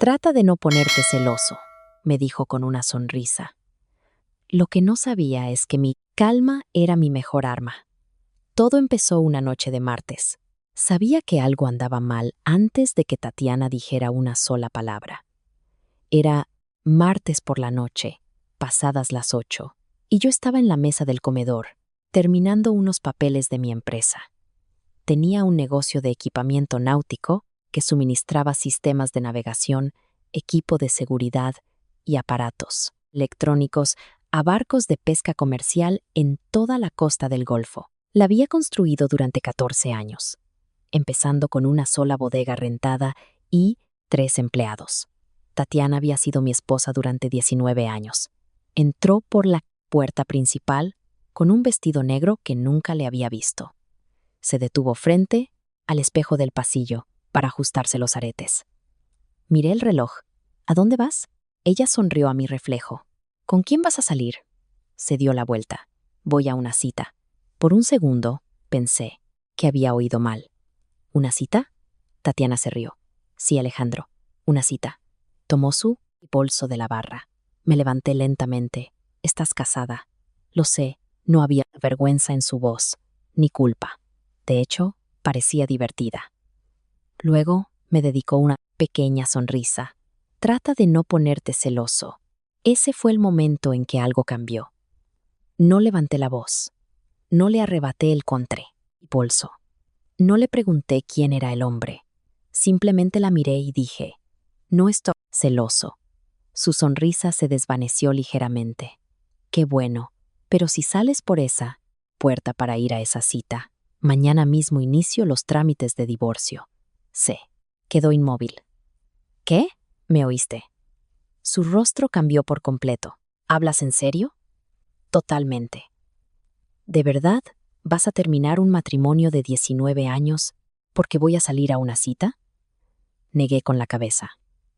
Trata de no ponerte celoso, me dijo con una sonrisa. Lo que no sabía es que mi calma era mi mejor arma. Todo empezó una noche de martes. Sabía que algo andaba mal antes de que Tatiana dijera una sola palabra. Era martes por la noche, pasadas las 8, y yo estaba en la mesa del comedor, terminando unos papeles de mi empresa. Tenía un negocio de equipamiento náutico que suministraba sistemas de navegación, equipo de seguridad y aparatos electrónicos a barcos de pesca comercial en toda la costa del Golfo. La había construido durante 14 años, empezando con una sola bodega rentada y 3 empleados. Tatiana había sido mi esposa durante 19 años. Entró por la puerta principal con un vestido negro que nunca le había visto. Se detuvo frente al espejo del pasillo para ajustarse los aretes. Miré el reloj. ¿A dónde vas? Ella sonrió a mi reflejo. ¿Con quién vas a salir? Se dio la vuelta. Voy a una cita. Por un segundo, pensé que había oído mal. ¿Una cita? Tatiana se rió. Sí, Alejandro, una cita. Tomó su bolso de la barra. Me levanté lentamente. Estás casada. Lo sé, no había vergüenza en su voz, ni culpa. De hecho, parecía divertida. Luego me dedicó una pequeña sonrisa. Trata de no ponerte celoso. Ese fue el momento en que algo cambió. No levanté la voz. No le arrebaté el bolso. No le pregunté quién era el hombre. Simplemente la miré y dije, no estoy celoso. Su sonrisa se desvaneció ligeramente. Qué bueno, pero si sales por esa puerta para ir a esa cita, mañana mismo inicio los trámites de divorcio. Quedó inmóvil. ¿Qué? ¿Me oíste? Su rostro cambió por completo. ¿Hablas en serio? Totalmente. ¿De verdad vas a terminar un matrimonio de 19 años porque voy a salir a una cita? Negué con la cabeza.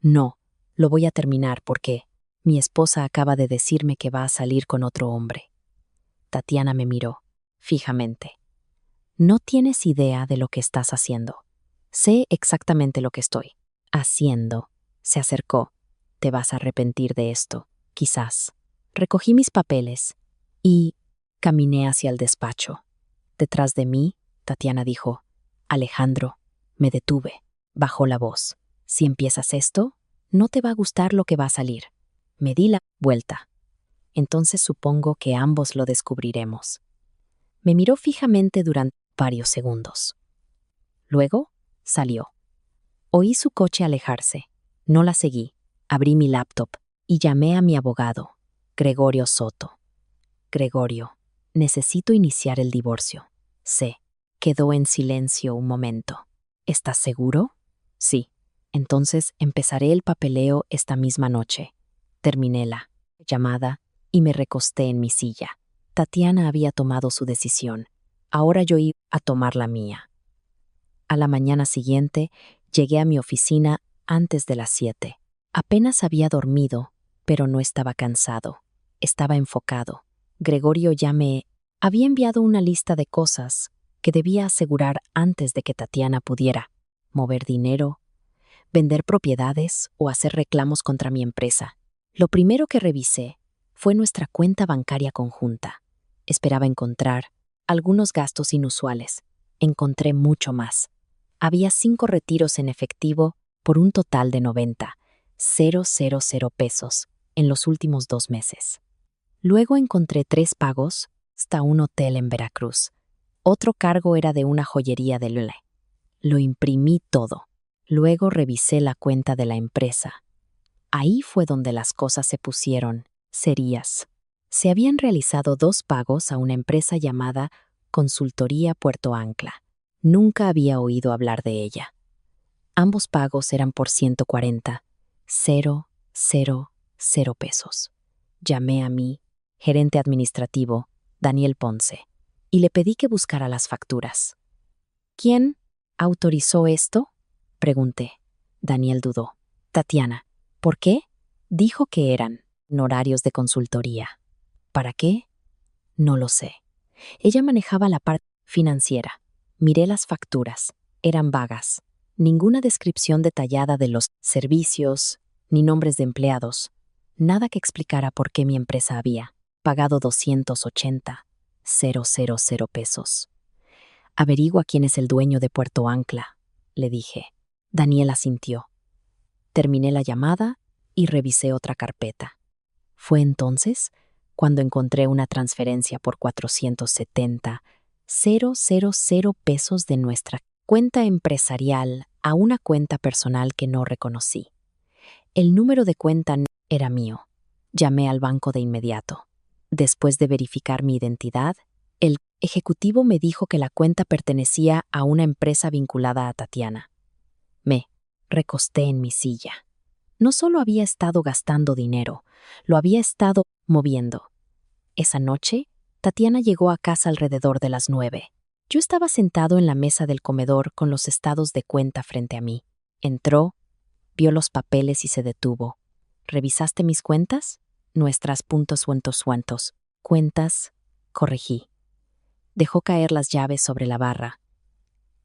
No, lo voy a terminar porque mi esposa acaba de decirme que va a salir con otro hombre. Tatiana me miró fijamente. No tienes idea de lo que estás haciendo. Sé exactamente lo que estoy haciendo. Se acercó. Te vas a arrepentir de esto, quizás. Recogí mis papeles y caminé hacia el despacho. Detrás de mí, Tatiana dijo, Alejandro, me detuve. Bajó la voz. Si empiezas esto, no te va a gustar lo que va a salir. Me di la vuelta. Entonces supongo que ambos lo descubriremos. Me miró fijamente durante varios segundos. Luego, salió. Oí su coche alejarse. No la seguí. Abrí mi laptop y llamé a mi abogado, Gregorio Soto. Gregorio, necesito iniciar el divorcio. Quedó en silencio un momento. ¿Estás seguro? Sí. Entonces empezaré el papeleo esta misma noche. Terminé la llamada y me recosté en mi silla. Tatiana había tomado su decisión. Ahora yo iba a tomar la mía. A la mañana siguiente, llegué a mi oficina antes de las 7. Apenas había dormido, pero no estaba cansado. Estaba enfocado. Gregorio ya me había enviado una lista de cosas que debía asegurar antes de que Tatiana pudiera mover dinero, vender propiedades o hacer reclamos contra mi empresa. Lo primero que revisé fue nuestra cuenta bancaria conjunta. Esperaba encontrar algunos gastos inusuales. Encontré mucho más. Había 5 retiros en efectivo por un total de 90,000 pesos en los últimos 2 meses. Luego encontré 3 pagos hasta un hotel en Veracruz. Otro cargo era de una joyería de Lule. Lo imprimí todo. Luego revisé la cuenta de la empresa. Ahí fue donde las cosas se pusieron serias. Se habían realizado 2 pagos a una empresa llamada Consultoría Puerto Ancla. Nunca había oído hablar de ella. Ambos pagos eran por 140,000 pesos. Llamé a mi gerente administrativo, Daniel Ponce, y le pedí que buscara las facturas. ¿Quién autorizó esto? Pregunté. Daniel dudó. Tatiana. ¿Por qué? Dijo que eran honorarios de consultoría. ¿Para qué? No lo sé. Ella manejaba la parte financiera. Miré las facturas. Eran vagas. Ninguna descripción detallada de los servicios, ni nombres de empleados. Nada que explicara por qué mi empresa había pagado 280,000 pesos. Averigua quién es el dueño de Puerto Ancla, le dije. Daniel asintió. Terminé la llamada y revisé otra carpeta. Fue entonces cuando encontré una transferencia por 470,000 pesos de nuestra cuenta empresarial a una cuenta personal que no reconocí. El número de cuenta no era mío. Llamé al banco de inmediato. Después de verificar mi identidad, el ejecutivo me dijo que la cuenta pertenecía a una empresa vinculada a Tatiana. Me recosté en mi silla. No solo había estado gastando dinero, lo había estado moviendo. Esa noche, Tatiana llegó a casa alrededor de las 9. Yo estaba sentado en la mesa del comedor con los estados de cuenta frente a mí. Entró, vio los papeles y se detuvo. ¿Revisaste mis cuentas? Nuestras puntos. Cuentas, corregí. Dejó caer las llaves sobre la barra.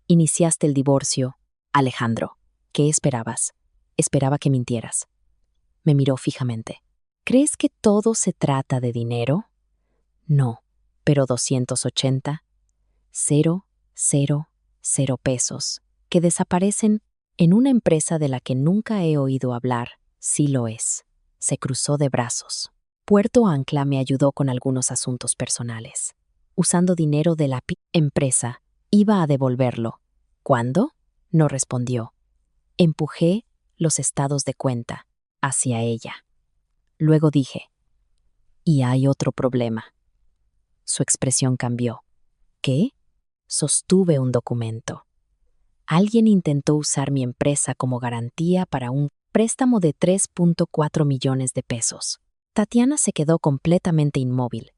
Iniciaste el divorcio, Alejandro. ¿Qué esperabas? Esperaba que mintieras. Me miró fijamente. ¿Crees que todo se trata de dinero? No, pero 280,000 pesos, que desaparecen en una empresa de la que nunca he oído hablar, sí lo es. Se cruzó de brazos. Puerto Ancla me ayudó con algunos asuntos personales. Usando dinero de la empresa, iba a devolverlo. ¿Cuándo? No respondió. Empujé los estados de cuenta hacia ella. Luego dije, y hay otro problema. Su expresión cambió. ¿Qué? Sostuve un documento. Alguien intentó usar mi empresa como garantía para un préstamo de 3.4 millones de pesos. Tatiana se quedó completamente inmóvil,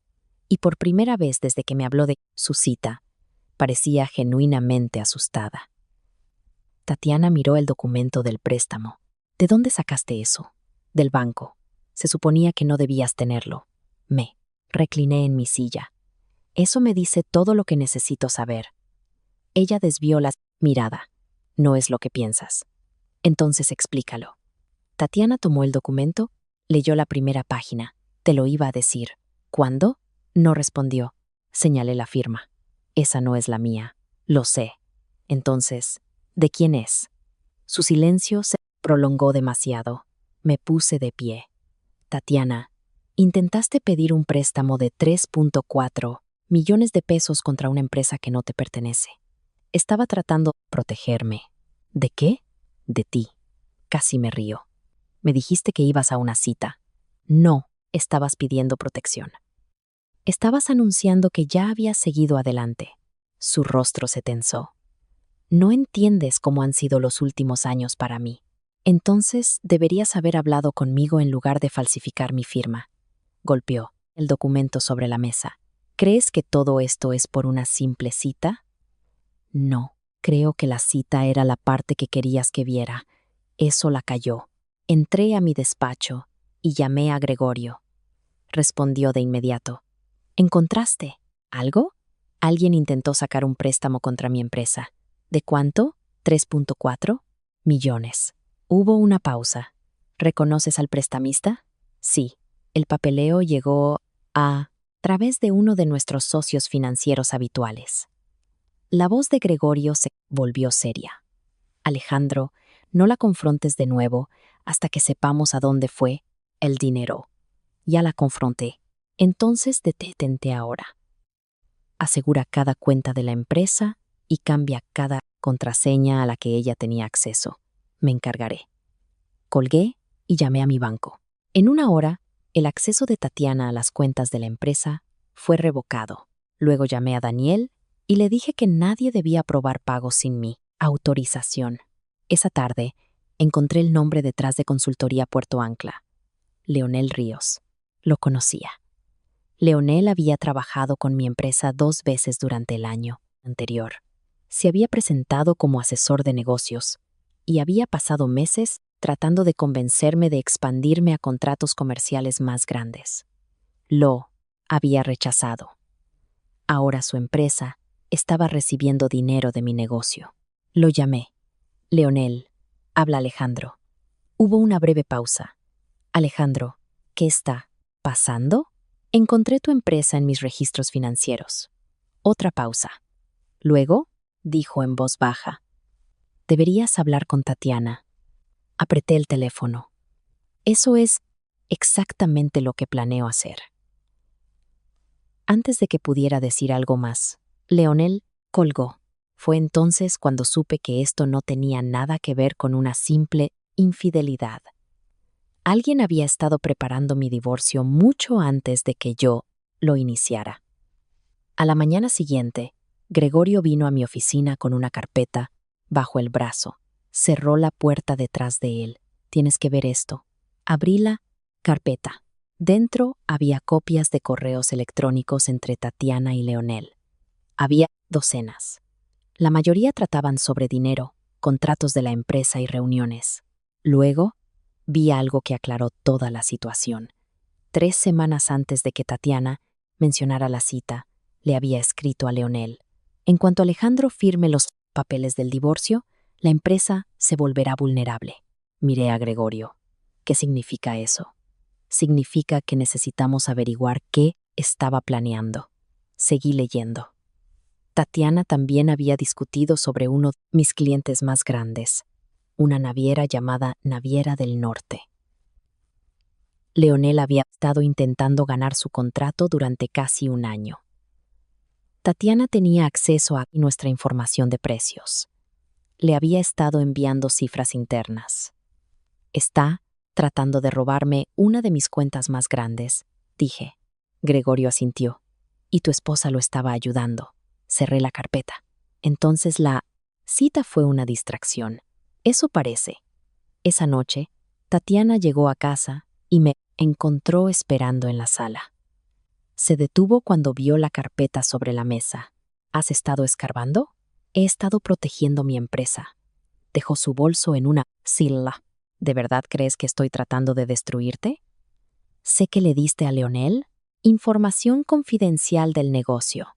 y por primera vez desde que me habló de su cita, parecía genuinamente asustada. Tatiana miró el documento del préstamo. ¿De dónde sacaste eso? Del banco. Se suponía que no debías tenerlo. Me recliné en mi silla. Eso me dice todo lo que necesito saber. Ella desvió la mirada. No es lo que piensas. Entonces explícalo. Tatiana tomó el documento, leyó la primera página. Te lo iba a decir. ¿Cuándo? No respondió. Señalé la firma. Esa no es la mía. Lo sé. Entonces, ¿de quién es? Su silencio se prolongó demasiado. Me puse de pie. Tatiana, intentaste pedir un préstamo de 3.4 millones de pesos contra una empresa que no te pertenece. Estaba tratando de protegerme. ¿De qué? De ti. Casi me río. Me dijiste que ibas a una cita. No, estabas pidiendo protección. Estabas anunciando que ya habías seguido adelante. Su rostro se tensó. No entiendes cómo han sido los últimos años para mí. Entonces deberías haber hablado conmigo en lugar de falsificar mi firma. Golpeó el documento sobre la mesa. ¿Crees que todo esto es por una simple cita? No, creo que la cita era la parte que querías que viera. Eso la calló. Entré a mi despacho y llamé a Gregorio. Respondió de inmediato. ¿Encontraste algo? Alguien intentó sacar un préstamo contra mi empresa. ¿De cuánto? 3.4 millones. Hubo una pausa. ¿Reconoces al prestamista? Sí. El papeleo llegó a través de uno de nuestros socios financieros habituales. La voz de Gregorio se volvió seria. Alejandro, no la confrontes de nuevo hasta que sepamos a dónde fue el dinero. Ya la confronté. Entonces detente ahora. Asegura cada cuenta de la empresa y cambia cada contraseña a la que ella tenía acceso. Me encargaré. Colgué y llamé a mi banco. En una hora, el acceso de Tatiana a las cuentas de la empresa fue revocado. Luego llamé a Daniel y le dije que nadie debía aprobar pagos sin mi autorización. Esa tarde, encontré el nombre detrás de Consultoría Puerto Ancla. Leonel Ríos. Lo conocía. Leonel había trabajado con mi empresa 2 veces durante el año anterior. Se había presentado como asesor de negocios y había pasado meses tratando de convencerme de expandirme a contratos comerciales más grandes. Lo había rechazado. Ahora su empresa estaba recibiendo dinero de mi negocio. Lo llamé. Leonel, habla Alejandro. Hubo una breve pausa. Alejandro, ¿qué está pasando? Encontré tu empresa en mis registros financieros. Otra pausa. Luego, dijo en voz baja, deberías hablar con Tatiana. Apreté el teléfono. Eso es exactamente lo que planeo hacer. Antes de que pudiera decir algo más, Leonel colgó. Fue entonces cuando supe que esto no tenía nada que ver con una simple infidelidad. Alguien había estado preparando mi divorcio mucho antes de que yo lo iniciara. A la mañana siguiente, Gregorio vino a mi oficina con una carpeta bajo el brazo. Cerró la puerta detrás de él. Tienes que ver esto. Abrí la carpeta. Dentro había copias de correos electrónicos entre Tatiana y Leonel. Había docenas. La mayoría trataban sobre dinero, contratos de la empresa y reuniones. Luego, vi algo que aclaró toda la situación. 3 semanas antes de que Tatiana mencionara la cita, le había escrito a Leonel: en cuanto Alejandro firme los papeles del divorcio, la empresa se volverá vulnerable. Miré a Gregorio. ¿Qué significa eso? Significa que necesitamos averiguar qué estaba planeando. Seguí leyendo. Tatiana también había discutido sobre uno de mis clientes más grandes, una naviera llamada Naviera del Norte. Leonel había estado intentando ganar su contrato durante casi un año. Tatiana tenía acceso a nuestra información de precios. Le había estado enviando cifras internas. Está tratando de robarme una de mis cuentas más grandes, dije. Gregorio asintió. Y tu esposa lo estaba ayudando. Cerré la carpeta. Entonces la cita fue una distracción. Eso parece. Esa noche, Tatiana llegó a casa y me encontró esperando en la sala. Se detuvo cuando vio la carpeta sobre la mesa. ¿Has estado escarbando? He estado protegiendo mi empresa. Dejó su bolso en una silla. ¿De verdad crees que estoy tratando de destruirte? Sé que le diste a Leonel información confidencial del negocio.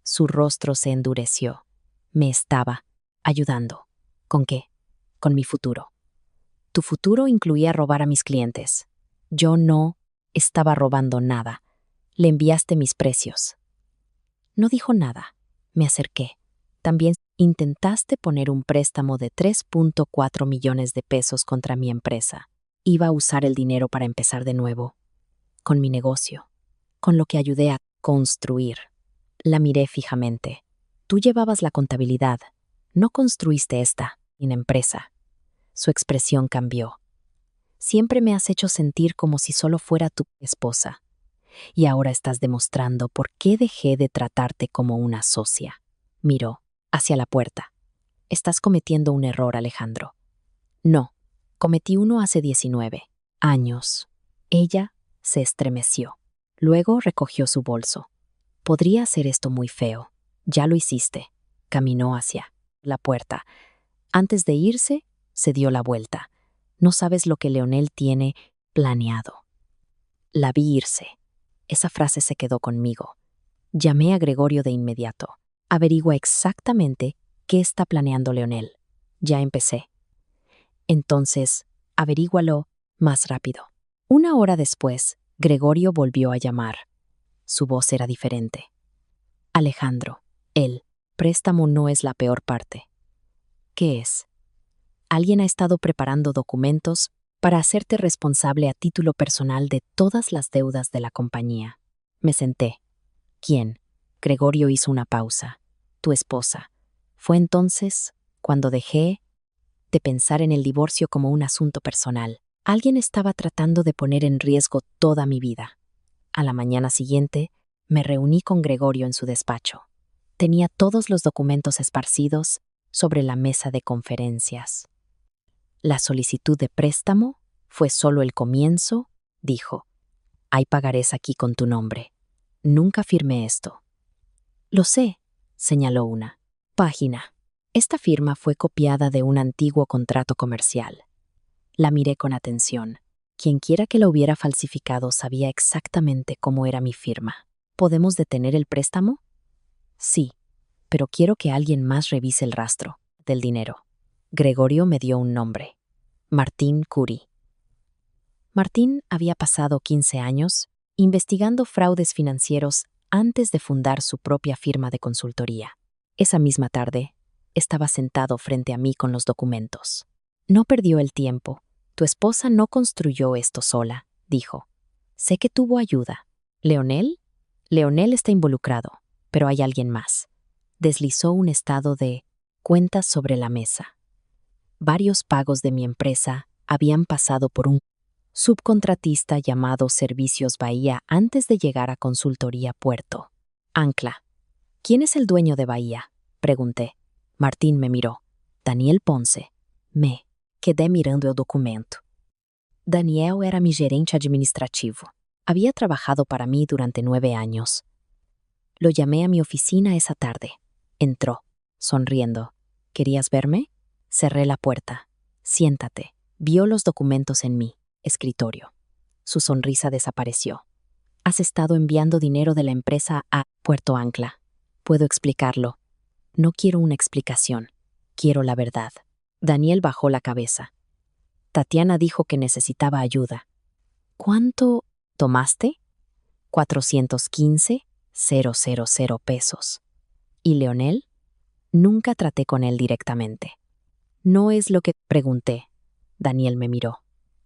Su rostro se endureció. Me estaba ayudando. ¿Con qué? Con mi futuro. Tu futuro incluía robar a mis clientes. Yo no estaba robando nada. Le enviaste mis precios. No dijo nada. Me acerqué. También intentaste poner un préstamo de 3.4 millones de pesos contra mi empresa. Iba a usar el dinero para empezar de nuevo. Con mi negocio. Con lo que ayudé a construir. La miré fijamente. Tú llevabas la contabilidad. No construiste esta empresa. Su expresión cambió. Siempre me has hecho sentir como si solo fuera tu esposa. Y ahora estás demostrando por qué dejé de tratarte como una socia. Miró hacia la puerta. Estás cometiendo un error, Alejandro. No, cometí uno hace 19 años. Ella se estremeció. Luego recogió su bolso. Podría hacer esto muy feo. Ya lo hiciste. Caminó hacia la puerta. Antes de irse, se dio la vuelta. No sabes lo que Leonel tiene planeado. La vi irse. Esa frase se quedó conmigo. Llamé a Gregorio de inmediato. Averigua exactamente qué está planeando Leonel. Ya empecé. Entonces, averígualo más rápido. 1 hora después, Gregorio volvió a llamar. Su voz era diferente. Alejandro, el préstamo no es la peor parte. ¿Qué es? Alguien ha estado preparando documentos para hacerte responsable a título personal de todas las deudas de la compañía. Me senté. ¿Quién? Gregorio hizo una pausa. Tu esposa. Fue entonces cuando dejé de pensar en el divorcio como un asunto personal. Alguien estaba tratando de poner en riesgo toda mi vida. A la mañana siguiente, me reuní con Gregorio en su despacho. Tenía todos los documentos esparcidos sobre la mesa de conferencias. La solicitud de préstamo fue solo el comienzo, dijo. Hay pagarés aquí con tu nombre. Nunca firmé esto. Lo sé, señaló una página. Esta firma fue copiada de un antiguo contrato comercial. La miré con atención. Quienquiera que la hubiera falsificado sabía exactamente cómo era mi firma. ¿Podemos detener el préstamo? Sí, pero quiero que alguien más revise el rastro del dinero. Gregorio me dio un nombre. Martín Curi. Martín había pasado 15 años investigando fraudes financieros antes de fundar su propia firma de consultoría. Esa misma tarde, estaba sentado frente a mí con los documentos. No perdió el tiempo. Tu esposa no construyó esto sola, dijo. Sé que tuvo ayuda. ¿Leonel? Leonel está involucrado, pero hay alguien más. Deslizó un estado de cuentas sobre la mesa. Varios pagos de mi empresa habían pasado por un subcontratista llamado Servicios Bahía antes de llegar a Consultoría Puerto. Ancla. ¿Quién es el dueño de Bahía? Pregunté. Martín me miró. Daniel Ponce. Me quedé mirando el documento. Daniel era mi gerente administrativo. Había trabajado para mí durante 9 años. Lo llamé a mi oficina esa tarde. Entró, sonriendo. ¿Querías verme? Cerré la puerta. Siéntate. Vio los documentos en mi escritorio. Su sonrisa desapareció. Has estado enviando dinero de la empresa a Puerto Ancla. Puedo explicarlo. No quiero una explicación. Quiero la verdad. Daniel bajó la cabeza. Tatiana dijo que necesitaba ayuda. ¿Cuánto tomaste? 415,000 pesos. ¿Y Leonel? Nunca traté con él directamente. No es lo que pregunté. Daniel me miró.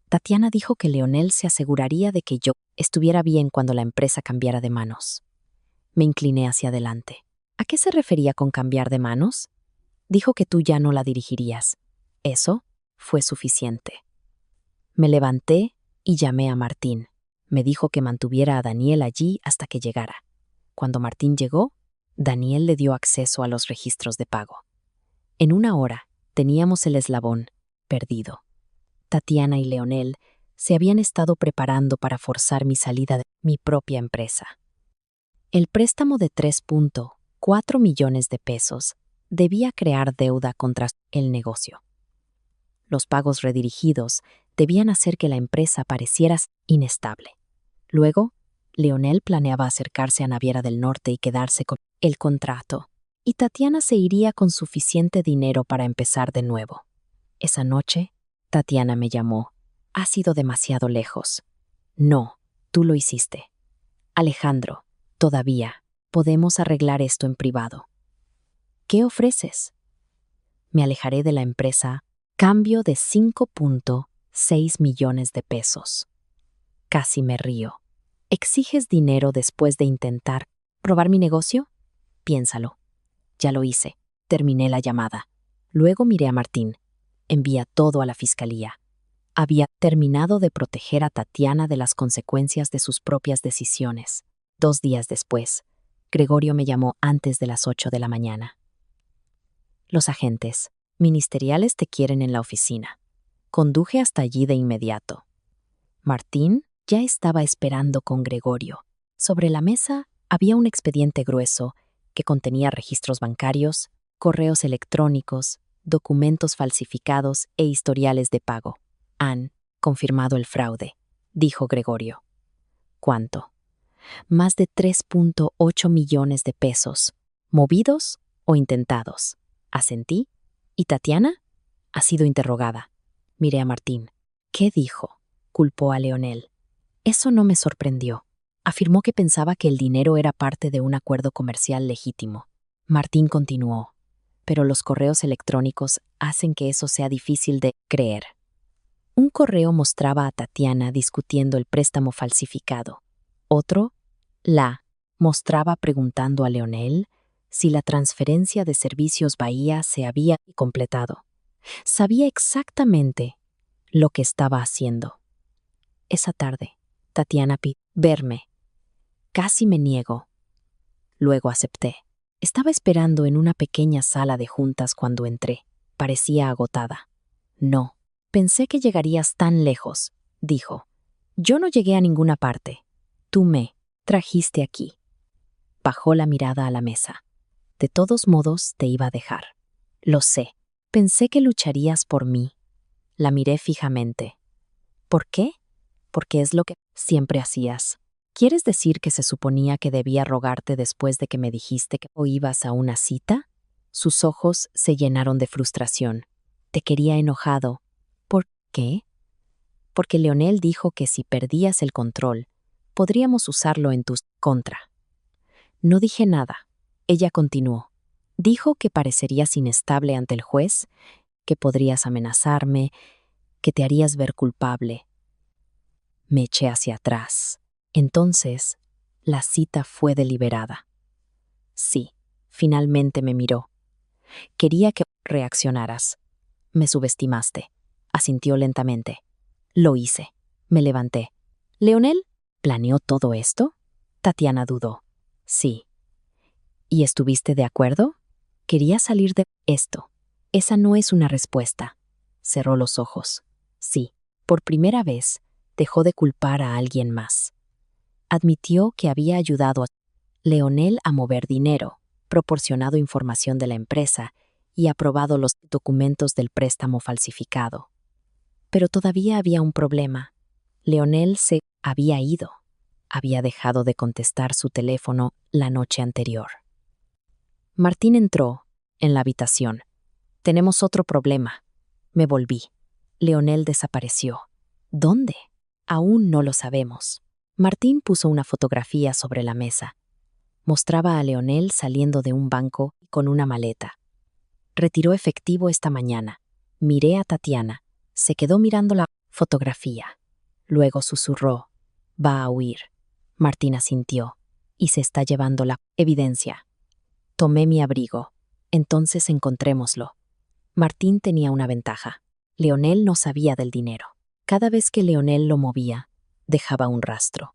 Tatiana dijo que Leonel se aseguraría de que yo estuviera bien cuando la empresa cambiara de manos. Me incliné hacia adelante. ¿A qué se refería con cambiar de manos? Dijo que tú ya no la dirigirías. Eso fue suficiente. Me levanté y llamé a Martín. Me dijo que mantuviera a Daniel allí hasta que llegara. Cuando Martín llegó, Daniel le dio acceso a los registros de pago. En 1 hora, teníamos el eslabón perdido. Tatiana y Leonel se habían estado preparando para forzar mi salida de mi propia empresa. El préstamo de 3.4 millones de pesos debía crear deuda contra el negocio. Los pagos redirigidos debían hacer que la empresa pareciera inestable. Luego, Leonel planeaba acercarse a Naviera del Norte y quedarse con el contrato, y Tatiana se iría con suficiente dinero para empezar de nuevo. Esa noche, Tatiana me llamó. Has ido demasiado lejos. No, tú lo hiciste. Alejandro, todavía podemos arreglar esto en privado. ¿Qué ofreces? Me alejaré de la empresa. Cambio de 5.6 millones de pesos. Casi me río. ¿Exiges dinero después de intentar probar mi negocio? Piénsalo. Ya lo hice. Terminé la llamada. Luego miré a Martín. Envía todo a la fiscalía. Había terminado de proteger a Tatiana de las consecuencias de sus propias decisiones. 2 días después, Gregorio me llamó antes de las 8 de la mañana. Los agentes ministeriales te quieren en la oficina. Conduje hasta allí de inmediato. Martín ya estaba esperando con Gregorio. Sobre la mesa había un expediente grueso que contenía registros bancarios, correos electrónicos, documentos falsificados e historiales de pago. Han confirmado el fraude, dijo Gregorio. ¿Cuánto? Más de 3.8 millones de pesos, movidos o intentados. Asentí. ¿Y Tatiana? Ha sido interrogada. Miré a Martín. ¿Qué dijo? Culpó a Leonel. Eso no me sorprendió. Afirmó que pensaba que el dinero era parte de un acuerdo comercial legítimo. Martín continuó. Pero los correos electrónicos hacen que eso sea difícil de creer. Un correo mostraba a Tatiana discutiendo el préstamo falsificado. Otro, la mostraba preguntando a Leonel si la transferencia de Servicios Bahía se había completado. Sabía exactamente lo que estaba haciendo. Esa tarde, Tatiana pidió verme. Casi me niego. Luego acepté. Estaba esperando en una pequeña sala de juntas cuando entré. Parecía agotada. No, pensé que llegarías tan lejos, dijo. Yo no llegué a ninguna parte. Tú me trajiste aquí. Bajó la mirada a la mesa. De todos modos, te iba a dejar. Lo sé. Pensé que lucharías por mí. La miré fijamente. ¿Por qué? Porque es lo que siempre hacías. ¿Quieres decir que se suponía que debía rogarte después de que me dijiste que o ibas a una cita? Sus ojos se llenaron de frustración. Te quería enojado. ¿Por qué? Porque Leonel dijo que si perdías el control, podríamos usarlo en tu contra. No dije nada. Ella continuó. Dijo que parecerías inestable ante el juez, que podrías amenazarme, que te harías ver culpable. Me eché hacia atrás. Entonces, la cita fue deliberada. Sí, finalmente me miró. Quería que reaccionaras. Me subestimaste. Asintió lentamente. Lo hice. Me levanté. ¿Leonel planeó todo esto? Tatiana dudó. Sí. ¿Y estuviste de acuerdo? Quería salir de esto. Esa no es una respuesta. Cerró los ojos. Sí, por primera vez, dejó de culpar a alguien más. Admitió que había ayudado a Leonel a mover dinero, proporcionado información de la empresa y aprobado los documentos del préstamo falsificado. Pero todavía había un problema. Leonel se había ido. Había dejado de contestar su teléfono la noche anterior. Martín entró en la habitación. Tenemos otro problema. Me volví. Leonel desapareció. ¿Dónde? Aún no lo sabemos. Martín puso una fotografía sobre la mesa. Mostraba a Leonel saliendo de un banco con una maleta. Retiró efectivo esta mañana. Miré a Tatiana. Se quedó mirando la fotografía. Luego susurró. Va a huir. Martín asintió. Y se está llevando la evidencia. Tomé mi abrigo. Entonces encontrémoslo. Martín tenía una ventaja. Leonel no sabía del dinero. Cada vez que Leonel lo movía, dejaba un rastro.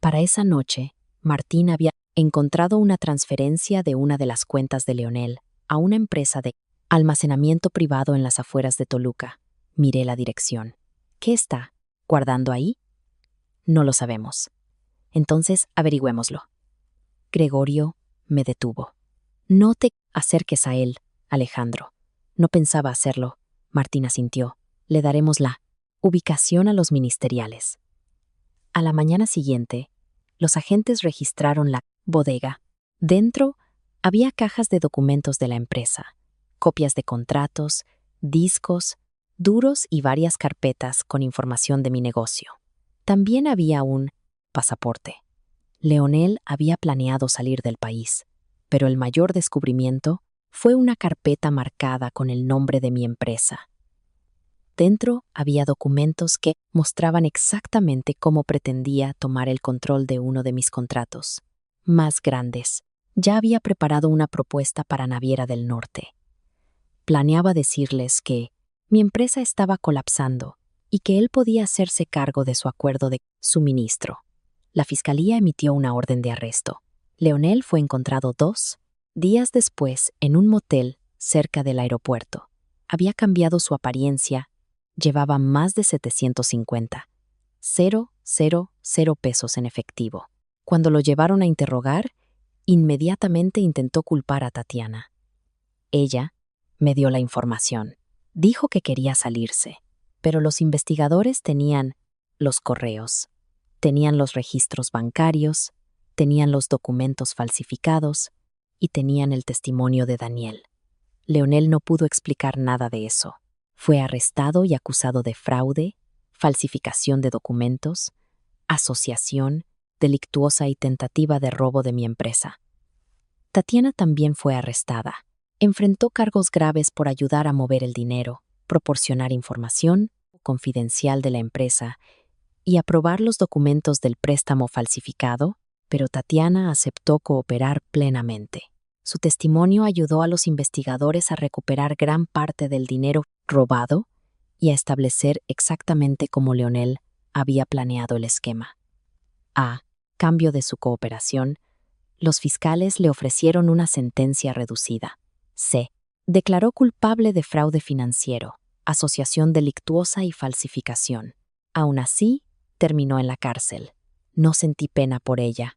Para esa noche, Martín había encontrado una transferencia de una de las cuentas de Leonel a una empresa de almacenamiento privado en las afueras de Toluca. Miré la dirección. ¿Qué está guardando ahí? No lo sabemos. Entonces averigüémoslo. Gregorio me detuvo. No te acerques a él, Alejandro. No pensaba hacerlo. Martín asintió. Le daremos la ubicación a los ministeriales. A la mañana siguiente, los agentes registraron la bodega. Dentro había cajas de documentos de la empresa, copias de contratos, discos, duros y varias carpetas con información de mi negocio. También había un pasaporte. Leonel había planeado salir del país, pero el mayor descubrimiento fue una carpeta marcada con el nombre de mi empresa. Dentro había documentos que mostraban exactamente cómo pretendía tomar el control de uno de mis contratos, más grandes. Ya había preparado una propuesta para Naviera del Norte. Planeaba decirles que mi empresa estaba colapsando y que él podía hacerse cargo de su acuerdo de suministro. La fiscalía emitió una orden de arresto. Leonel fue encontrado 2 días después en un motel cerca del aeropuerto. Había cambiado su apariencia. Llevaba más de 750. 000 pesos en efectivo. Cuando lo llevaron a interrogar, inmediatamente intentó culpar a Tatiana. Ella me dio la información. Dijo que quería salirse, pero los investigadores tenían los correos, tenían los registros bancarios, tenían los documentos falsificados y tenían el testimonio de Daniel. Leonel no pudo explicar nada de eso. Fue arrestado y acusado de fraude, falsificación de documentos, asociación delictuosa y tentativa de robo de mi empresa. Tatiana también fue arrestada. Enfrentó cargos graves por ayudar a mover el dinero, proporcionar información confidencial de la empresa y aprobar los documentos del préstamo falsificado, pero Tatiana aceptó cooperar plenamente. Su testimonio ayudó a los investigadores a recuperar gran parte del dinero robado y a establecer exactamente cómo Leonel había planeado el esquema. A cambio de su cooperación, los fiscales le ofrecieron una sentencia reducida. Se declaró culpable de fraude financiero, asociación delictuosa y falsificación. Aún así, terminó en la cárcel. No sentí pena por ella.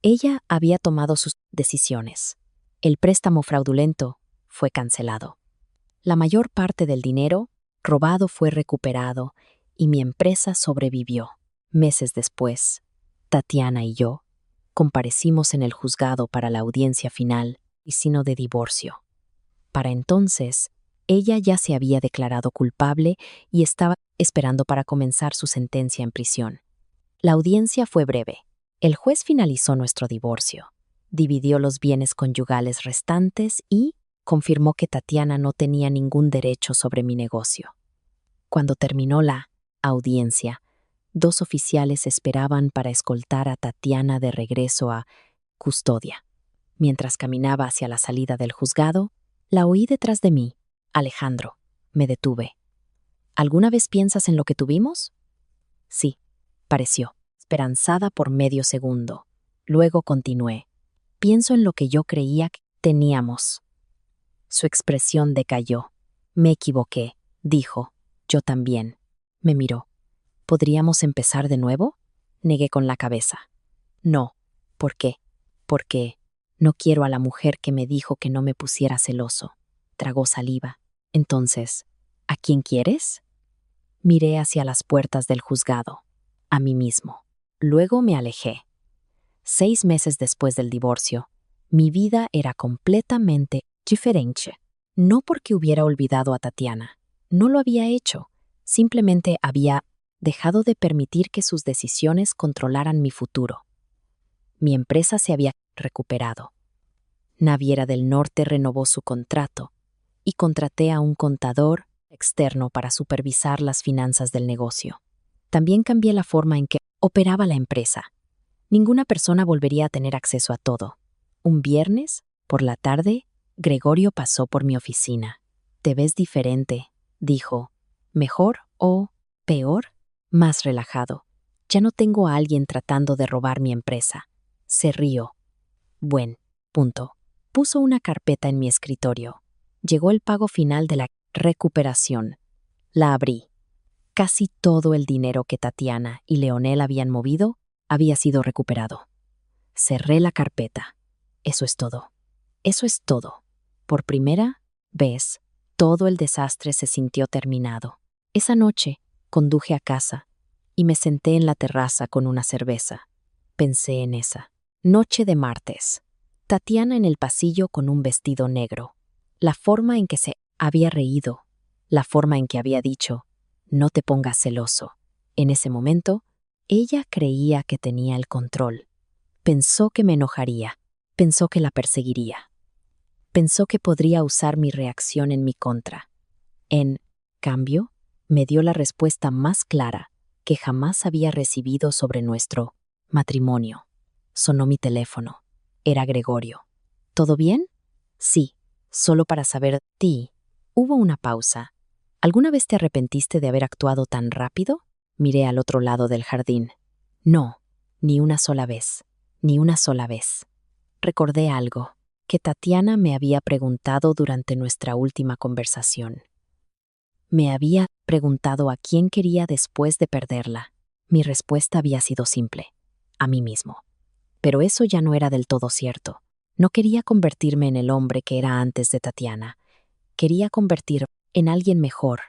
Ella había tomado sus decisiones. El préstamo fraudulento fue cancelado. La mayor parte del dinero robado fue recuperado y mi empresa sobrevivió. Meses después, Tatiana y yo comparecimos en el juzgado para la audiencia final y sino de divorcio. Para entonces, Ella ya se había declarado culpable y estaba esperando para comenzar su sentencia en prisión. La audiencia fue breve. El juez finalizó nuestro divorcio, dividió los bienes conyugales restantes y confirmó que Tatiana no tenía ningún derecho sobre mi negocio. Cuando terminó la audiencia, 2 oficiales esperaban para escoltar a Tatiana de regreso a custodia. Mientras caminaba hacia la salida del juzgado, la oí detrás de mí. Alejandro, me detuve. ¿Alguna vez piensas en lo que tuvimos? Sí, pareció, esperanzada por medio segundo. Luego continué. Pienso en lo que yo creía que teníamos. Su expresión decayó. Me equivoqué, dijo. Yo también. Me miró. ¿Podríamos empezar de nuevo? Negué con la cabeza. No. ¿Por qué? Porque no quiero a la mujer que me dijo que no me pusiera celoso. Tragó saliva. Entonces, ¿a quién quieres? Miré hacia las puertas del juzgado. A mí mismo. Luego me alejé. 6 meses después del divorcio, mi vida era completamente diferente. No porque hubiera olvidado a Tatiana. No lo había hecho. Simplemente había dejado de permitir que sus decisiones controlaran mi futuro. Mi empresa se había recuperado. Naviera del Norte renovó su contrato y contraté a un contador externo para supervisar las finanzas del negocio. También cambié la forma en que operaba la empresa. Ninguna persona volvería a tener acceso a todo. Un viernes, por la tarde, Gregorio pasó por mi oficina. «Te ves diferente», dijo. «¿Mejor o peor?» Más relajado. Ya no tengo a alguien tratando de robar mi empresa. Se rió. Buen. Punto. Puso una carpeta en mi escritorio. Llegó el pago final de la recuperación. La abrí. Casi todo el dinero que Tatiana y Leonel habían movido había sido recuperado. Cerré la carpeta. Eso es todo. Eso es todo. Por primera vez, todo el desastre se sintió terminado. Esa noche, conduje a casa y me senté en la terraza con una cerveza. Pensé en esa noche de martes. Tatiana en el pasillo con un vestido negro. La forma en que se había reído. La forma en que había dicho, «No te pongas celoso». En ese momento, ella creía que tenía el control. Pensó que me enojaría. Pensó que la perseguiría. Pensó que podría usar mi reacción en mi contra. En cambio, me dio la respuesta más clara que jamás había recibido sobre nuestro matrimonio. Sonó mi teléfono. Era Gregorio. ¿Todo bien? Sí, solo para saber ti. Hubo una pausa. ¿Alguna vez te arrepentiste de haber actuado tan rápido? Miré al otro lado del jardín. No, ni una sola vez. Ni una sola vez. Recordé algo que Tatiana me había preguntado durante nuestra última conversación. Me había preguntado a quién quería después de perderla. Mi respuesta había sido simple: a mí mismo. Pero eso ya no era del todo cierto. No quería convertirme en el hombre que era antes de Tatiana. Quería convertirme en alguien mejor,